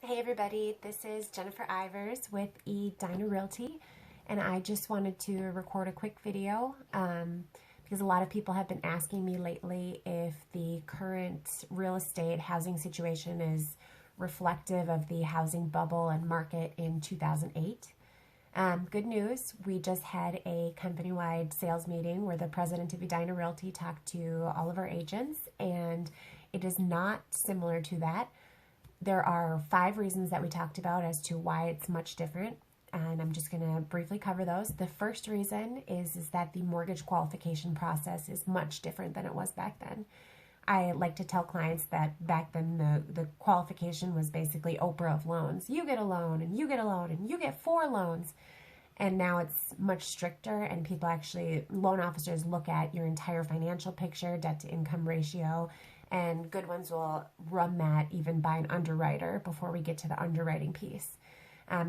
Hey everybody, this is Jennifer Ivers with Edina Realty, and I just wanted to record a quick video because a lot of people have been asking me lately if the current real estate housing situation is reflective of the housing bubble and market in 2008. Good news, we just had a company-wide sales meeting where the president of Edina Realty talked to all of our agents, and it is not similar to that. There are 5 reasons that we talked about as to why it's much different, and I'm just going to briefly cover those. The first reason is that the mortgage qualification process is much different than it was back then. I like to tell clients that back then the qualification was basically Oprah of loans. You get a loan, and you get a loan, and you get 4 loans. And now it's much stricter, and people actually, loan officers look at your entire financial picture, debt to income ratio, and good ones will run that even by an underwriter before we get to the underwriting piece.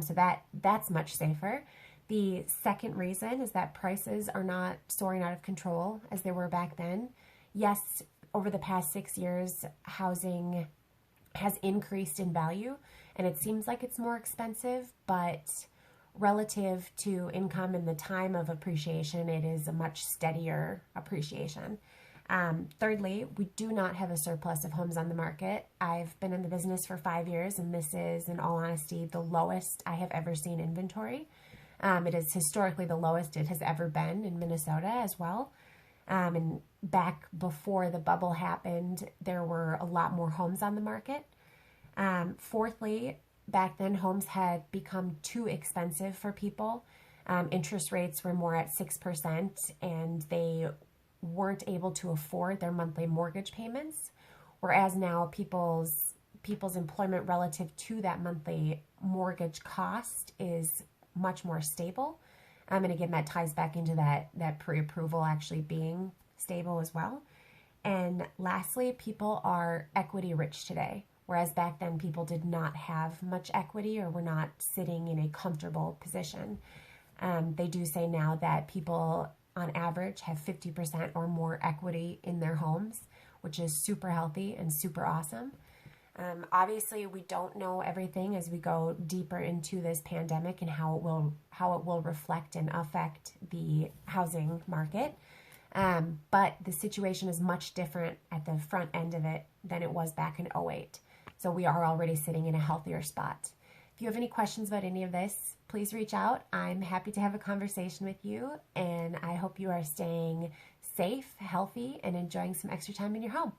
So that's much safer. The second reason is that prices are not soaring out of control as they were back then. Yes, over the past 6 years, housing has increased in value, and it seems like it's more expensive, but relative to income and the time of appreciation, it is a much steadier appreciation. Thirdly, we do not have a surplus of homes on the market. I've been in the business for 5 years, and this is, in all honesty, the lowest I have ever seen inventory. It is historically the lowest it has ever been in Minnesota as well. And back before the bubble happened, there were a lot more homes on the market. Fourthly, back then homes had become too expensive for people. Interest rates were more at 6%, and they weren't able to afford their monthly mortgage payments, whereas now people's employment relative to that monthly mortgage cost is much more stable. And again, that ties back into that pre-approval actually being stable as well. And lastly, people are equity rich today, whereas back then people did not have much equity or were not sitting in a comfortable position. They do say now that people on average have 50% or more equity in their homes, which is super healthy and super awesome. Obviously, we don't know everything as we go deeper into this pandemic and how it will reflect and affect the housing market. But the situation is much different at the front end of it than it was back in '08. So we are already sitting in a healthier spot. If you have any questions about any of this, please reach out. I'm happy to have a conversation with you, and I hope you are staying safe, healthy, and enjoying some extra time in your home.